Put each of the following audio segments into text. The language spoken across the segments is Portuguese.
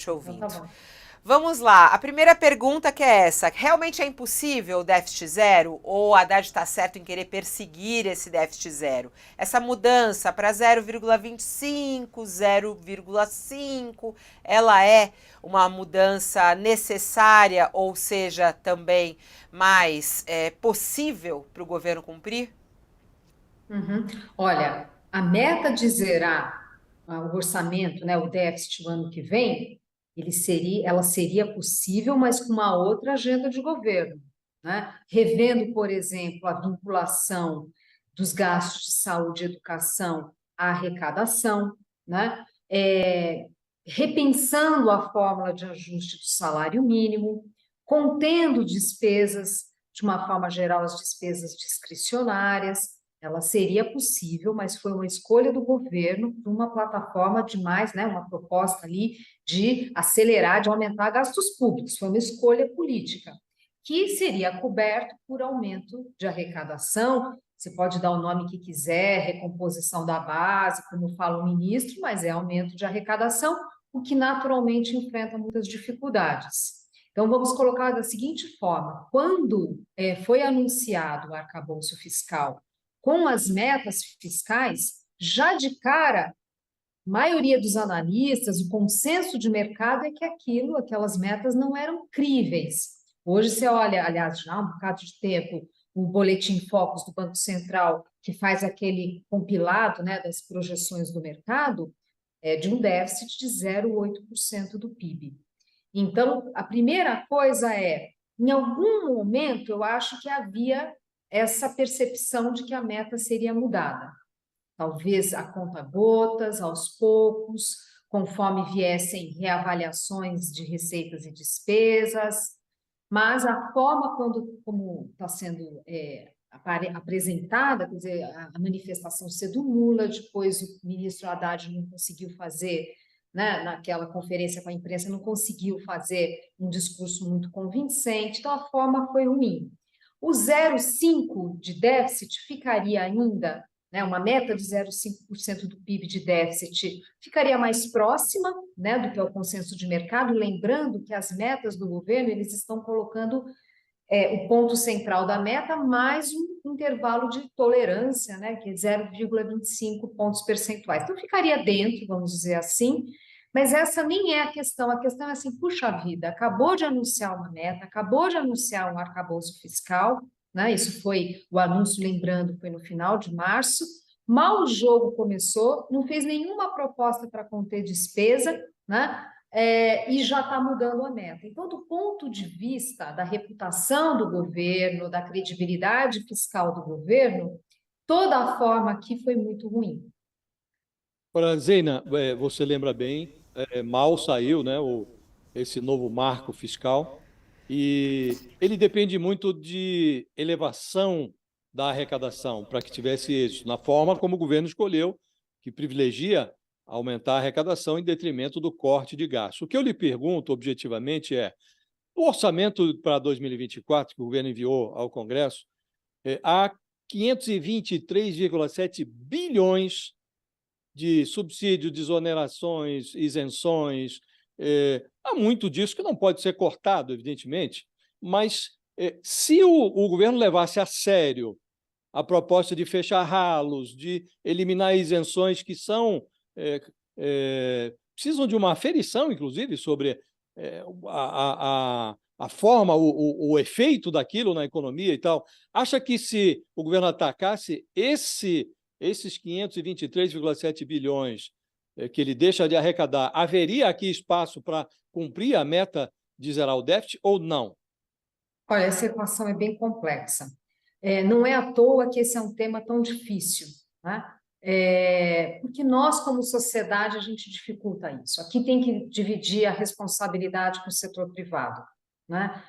te ouvindo. Então tá bom. Vamos lá, a primeira pergunta que é essa: realmente é impossível o déficit zero? Ou a Haddad está certo em querer perseguir esse déficit zero? Essa mudança para 0,25, 0,5, ela é uma mudança necessária, ou seja, também mais possível para o governo cumprir? Uhum. Olha, a meta de zerar o orçamento, né, o déficit o ano que vem, ela seria possível, mas com uma outra agenda de governo, né? Revendo, por exemplo, a vinculação dos gastos de saúde e educação à arrecadação, né? Repensando a fórmula de ajuste do salário mínimo, contendo despesas, de uma forma geral, as despesas discricionárias. Ela seria possível, mas foi uma escolha do governo para uma plataforma de mais, né, uma proposta ali de acelerar, de aumentar gastos públicos. Foi uma escolha política, que seria coberto por aumento de arrecadação. Você pode dar o nome que quiser, recomposição da base, como fala o ministro, mas é aumento de arrecadação, o que naturalmente enfrenta muitas dificuldades. Então, vamos colocar da seguinte forma: quando foi anunciado o arcabouço fiscal com as metas fiscais, já de cara, a maioria dos analistas, o consenso de mercado é que aquelas metas não eram críveis. Hoje você olha, aliás, já há um bocado de tempo, o Boletim Focus do Banco Central, que faz aquele compilado, né, das projeções do mercado, de um déficit de 0,8% do PIB. Então, a primeira coisa em algum momento, eu acho que havia essa percepção de que a meta seria mudada. Talvez a conta-gotas, aos poucos, conforme viessem reavaliações de receitas e despesas, mas a forma como está sendo apresentada, quer dizer, a manifestação sendo nula, depois o ministro Haddad não conseguiu fazer, né, naquela conferência com a imprensa, não conseguiu fazer um discurso muito convincente, então a forma foi ruim. O 0,5 de déficit ficaria ainda, né, uma meta de 0,5% do PIB de déficit, ficaria mais próxima, né, do que é o consenso de mercado, lembrando que as metas do governo, eles estão colocando o ponto central da meta mais um intervalo de tolerância, né, que é 0,25 pontos percentuais. Então, ficaria dentro, vamos dizer assim, mas essa nem é a questão é assim, puxa vida, acabou de anunciar uma meta, acabou de anunciar um arcabouço fiscal, né, isso foi, o anúncio, lembrando, foi no final de março, mal o jogo começou, não fez nenhuma proposta para conter despesa, né, e já está mudando a meta. Então, do ponto de vista da reputação do governo, da credibilidade fiscal do governo, toda a forma aqui foi muito ruim. Ora, Zeina, você lembra bem, mal saiu, né, esse novo marco fiscal, e ele depende muito de elevação da arrecadação para que tivesse êxito, na forma como o governo escolheu, que privilegia aumentar a arrecadação em detrimento do corte de gastos. O que eu lhe pergunto, objetivamente, o orçamento para 2024, que o governo enviou ao Congresso, há 523,7 bilhões de subsídios, desonerações, isenções. Há muito disso que não pode ser cortado, evidentemente, mas se o governo levasse a sério a proposta de fechar ralos, de eliminar isenções que precisam de uma aferição, inclusive, sobre a forma, o efeito daquilo na economia e tal. Acha que se o governo atacasse esses 523,7 bilhões que ele deixa de arrecadar, haveria aqui espaço para cumprir a meta de zerar o déficit ou não? Olha, essa equação é bem complexa. Não é à toa que esse é um tema tão difícil, né? Porque nós, como sociedade, a gente dificulta isso. Aqui tem que dividir a responsabilidade com o setor privado, né?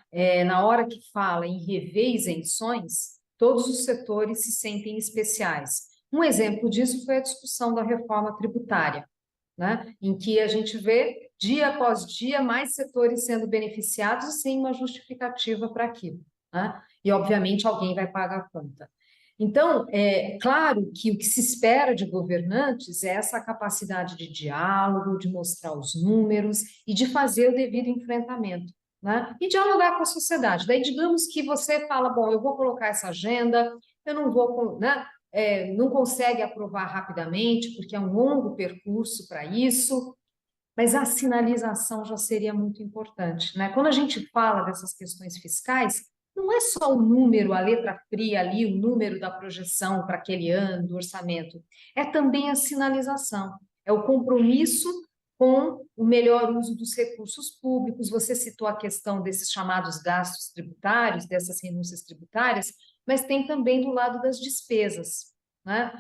Na hora que fala em rever isenções, todos os setores se sentem especiais. Um exemplo disso foi a discussão da reforma tributária, né? Em que a gente vê, dia após dia, mais setores sendo beneficiados sem uma justificativa para aquilo, né? E, obviamente, alguém vai pagar a conta. Então, é claro que o que se espera de governantes é essa capacidade de diálogo, de mostrar os números e de fazer o devido enfrentamento, né? E dialogar com a sociedade. Daí, digamos que você fala, bom, eu vou colocar essa agenda, eu não vou, né? Não consegue aprovar rapidamente, porque é um longo percurso para isso, mas a sinalização já seria muito importante, né? Quando a gente fala dessas questões fiscais, não é só o número, a letra fria ali, o número da projeção para aquele ano, do orçamento, é também a sinalização, é o compromisso com o melhor uso dos recursos públicos. Você citou a questão desses chamados gastos tributários, dessas renúncias tributárias, mas tem também do lado das despesas, né?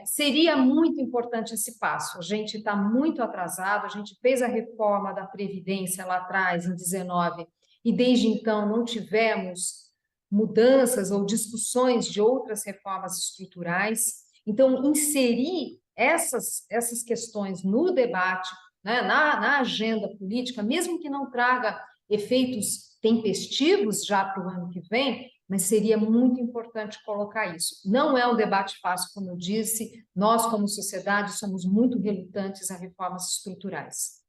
Seria muito importante esse passo. A gente está muito atrasado, a gente fez a reforma da Previdência lá atrás, em 19, e desde então não tivemos mudanças ou discussões de outras reformas estruturais. Então, inserir essas questões no debate, né, na agenda política, mesmo que não traga efeitos tempestivos já para o ano que vem, mas seria muito importante colocar isso. Não é um debate fácil, como eu disse, nós, como sociedade, somos muito relutantes a reformas estruturais.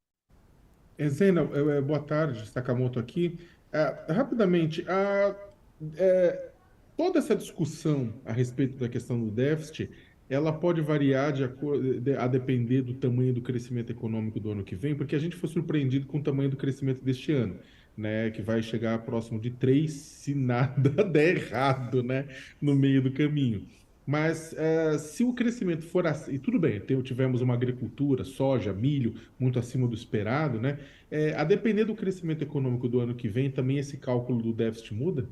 Zena, boa tarde, Sakamoto aqui. Rapidamente, toda essa discussão a respeito da questão do déficit, ela pode variar a depender do tamanho do crescimento econômico do ano que vem, porque a gente foi surpreendido com o tamanho do crescimento deste ano, né, que vai chegar próximo de 3 se nada der errado, né, no meio do caminho. Mas se o crescimento for assim, e tudo bem, tivemos uma agricultura, soja, milho, muito acima do esperado, né? A depender do crescimento econômico do ano que vem, também esse cálculo do déficit muda?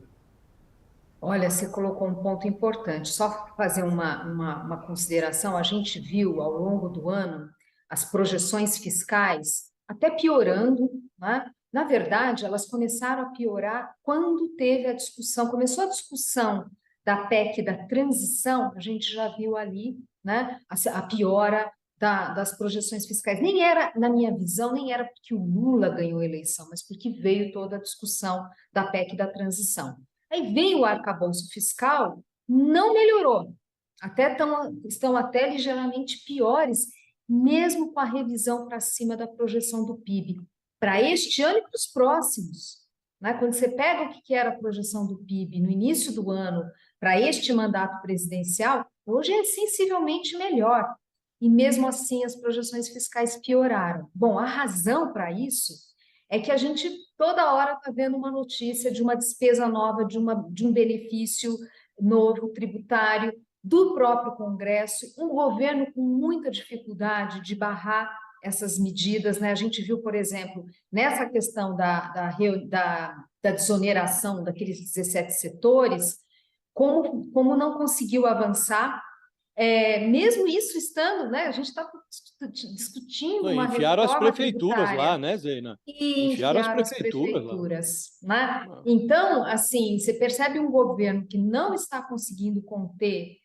Olha, você colocou um ponto importante. Só para fazer uma consideração, a gente viu ao longo do ano as projeções fiscais até piorando, né? Na verdade, elas começaram a piorar quando teve a discussão, começou a discussão da PEC da transição, a gente já viu ali, né, a piora das projeções fiscais. Nem era, na minha visão, nem era porque o Lula ganhou a eleição, mas porque veio toda a discussão da PEC da transição. Aí veio o arcabouço fiscal, não melhorou, estão até ligeiramente piores, mesmo com a revisão para cima da projeção do PIB, para este ano e para os próximos. Né? Quando você pega o que era a projeção do PIB no início do ano para este mandato presidencial, hoje é sensivelmente melhor. E mesmo assim as projeções fiscais pioraram. Bom, a razão para isso é que a gente toda hora está vendo uma notícia de uma despesa nova, de um benefício novo tributário do próprio Congresso, um governo com muita dificuldade de barrar essas medidas, né? A gente viu, por exemplo, nessa questão da desoneração daqueles 17 setores, como não conseguiu avançar, mesmo isso estando, né? A gente está discutindo uma Enfiaram as reforma prefeituras tributária. lá, né, Zena? E Enfiaram enfiaram as prefeituras, né? Então, assim, você percebe um governo que não está conseguindo conter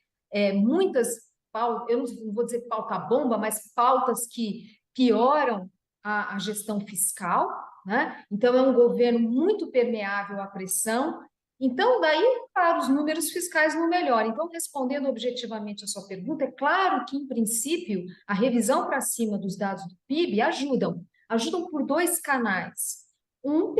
muitas pautas, eu não vou dizer pauta-bomba, mas pautas que pioram a gestão fiscal, né? Então, é um governo muito permeável à pressão. Então, daí, claro, os números fiscais não melhoram. Então, respondendo objetivamente a sua pergunta, é claro que, em princípio, a revisão para cima dos dados do PIB ajudam por dois canais. Um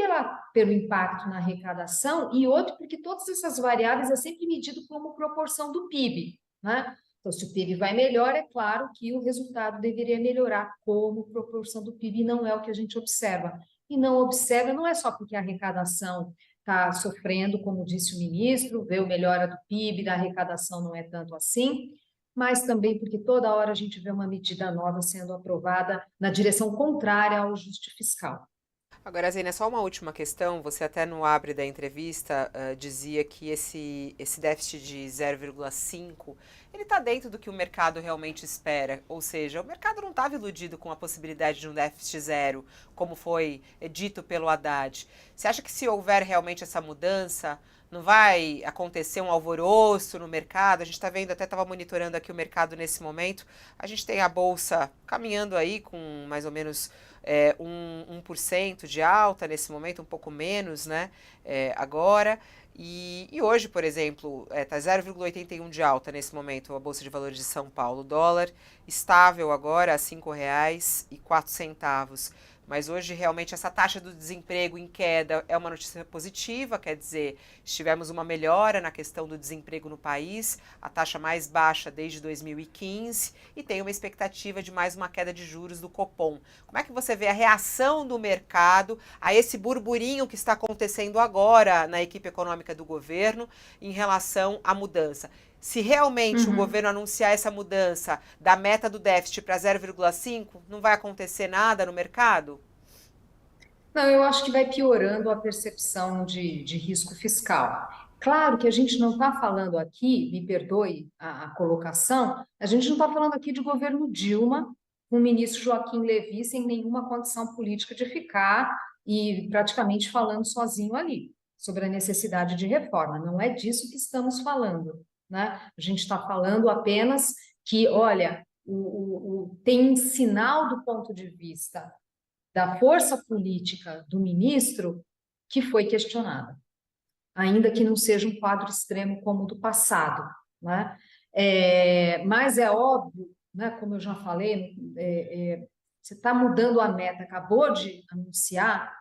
pelo impacto na arrecadação e outro porque todas essas variáveis é sempre medido como proporção do PIB, né? Então, se o PIB vai melhor, é claro que o resultado deveria melhorar como proporção do PIB, e não é o que a gente observa. E não observa não é só porque a arrecadação está sofrendo, como disse o ministro, veio melhora do PIB, da arrecadação não é tanto assim, mas também porque toda hora a gente vê uma medida nova sendo aprovada na direção contrária ao ajuste fiscal. Agora, Zena, só uma última questão. Você até no abre da entrevista dizia que esse déficit de 0,5, ele está dentro do que o mercado realmente espera. Ou seja, o mercado não estava iludido com a possibilidade de um déficit zero, como foi dito pelo Haddad. Você acha que se houver realmente essa mudança, não vai acontecer um alvoroço no mercado? A gente está vendo, até estava monitorando aqui o mercado nesse momento. A gente tem a Bolsa caminhando aí com mais ou menos 1% de alta nesse momento, um pouco menos, né? Agora. E hoje, por exemplo, está 0,81 de alta nesse momento a Bolsa de Valores de São Paulo. O dólar estável agora a R$ 5,04. Mas hoje, realmente, essa taxa do desemprego em queda é uma notícia positiva, quer dizer, tivemos uma melhora na questão do desemprego no país, a taxa mais baixa desde 2015, e tem uma expectativa de mais uma queda de juros do Copom. Como é que você vê a reação do mercado a esse burburinho que está acontecendo agora na equipe econômica do governo em relação à mudança? Se realmente o governo anunciar essa mudança da meta do déficit para 0,5, não vai acontecer nada no mercado? Não, eu acho que vai piorando a percepção de risco fiscal. Claro que a gente não está falando aqui, me perdoe a colocação, a gente não está falando aqui de governo Dilma, com o ministro Joaquim Levy sem nenhuma condição política de ficar e praticamente falando sozinho ali, sobre a necessidade de reforma. Não é disso que estamos falando, né? A gente está falando apenas que, olha, tem um sinal do ponto de vista da força política do ministro que foi questionada, ainda que não seja um quadro extremo como o do passado, né? Mas é óbvio, né, como eu já falei, você está mudando a meta, acabou de anunciar,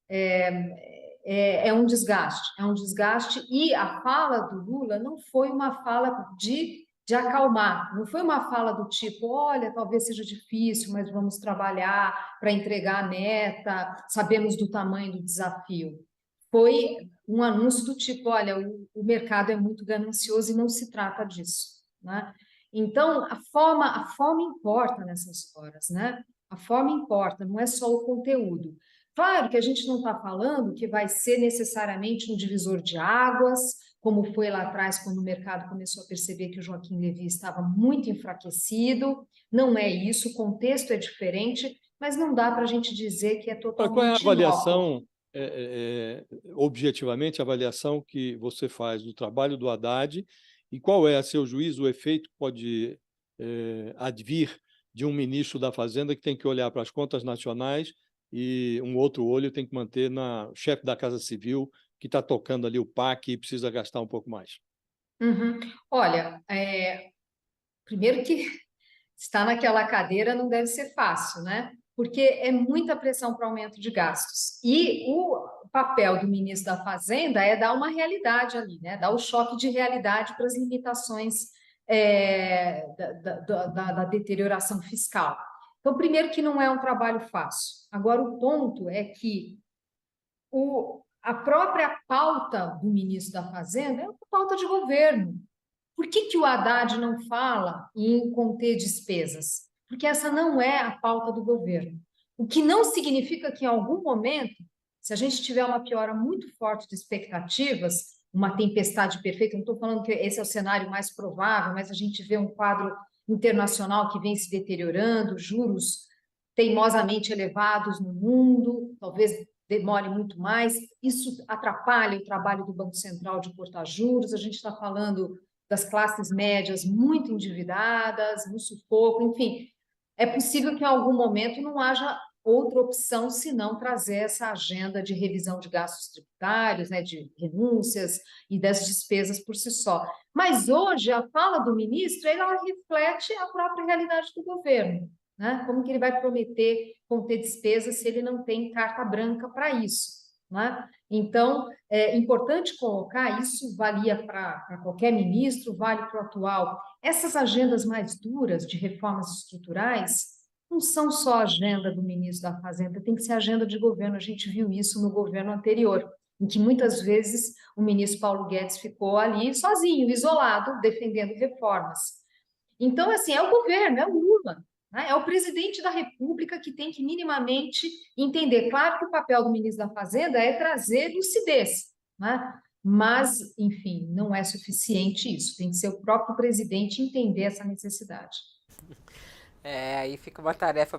é um desgaste, e a fala do Lula não foi uma fala de acalmar, não foi uma fala do tipo, olha, talvez seja difícil, mas vamos trabalhar para entregar a meta, sabemos do tamanho do desafio. Foi um anúncio do tipo, olha, o mercado é muito ganancioso e não se trata disso, né? Então, a forma importa nessas horas, né? A forma importa, não é só o conteúdo. Claro que a gente não está falando que vai ser necessariamente um divisor de águas, como foi lá atrás, quando o mercado começou a perceber que o Joaquim Levy estava muito enfraquecido. Não é isso, o contexto é diferente, mas não dá para a gente dizer que é Qual é a totalmente inócuo. avaliação, objetivamente, a avaliação que você faz do trabalho do Haddad e qual é, a seu juízo, o efeito que pode advir de um ministro da Fazenda que tem que olhar para as contas nacionais e um outro olho tem que manter na chefe da Casa Civil, que está tocando ali o PAC e precisa gastar um pouco mais? Olha, primeiro que estar naquela cadeira não deve ser fácil, né? Porque é muita pressão para aumento de gastos. E o papel do ministro da Fazenda é dar uma realidade ali, né? Dar o choque de realidade para as limitações da deterioração fiscal. Então, primeiro que não é um trabalho fácil. Agora, o ponto é que a própria pauta do ministro da Fazenda é uma pauta de governo. Por que o Haddad não fala em conter despesas? Porque essa não é a pauta do governo. O que não significa que, em algum momento, se a gente tiver uma piora muito forte de expectativas, uma tempestade perfeita, não estou falando que esse é o cenário mais provável, mas a gente vê um quadro internacional que vem se deteriorando, juros teimosamente elevados no mundo, talvez demore muito mais, isso atrapalha o trabalho do Banco Central de cortar juros, a gente está falando das classes médias muito endividadas, no sufoco, enfim, é possível que em algum momento não haja outra opção senão trazer essa agenda de revisão de gastos tributários, né, de renúncias e das despesas por si só. Mas hoje a fala do ministro, ela reflete a própria realidade do governo, né? Como que ele vai prometer conter despesas se ele não tem carta branca para isso, né? Então, é importante colocar, isso valia para qualquer ministro, vale para o atual. Essas agendas mais duras de reformas estruturais não são só a agenda do ministro da Fazenda, tem que ser agenda de governo. A gente viu isso no governo anterior, em que muitas vezes o ministro Paulo Guedes ficou ali sozinho, isolado, defendendo reformas. Então, assim, é o governo, é o Lula, né? É o presidente da República que tem que minimamente entender. Claro que o papel do ministro da Fazenda é trazer lucidez, né? Mas, enfim, não é suficiente isso. Tem que ser o próprio presidente entender essa necessidade. Aí fica uma tarefa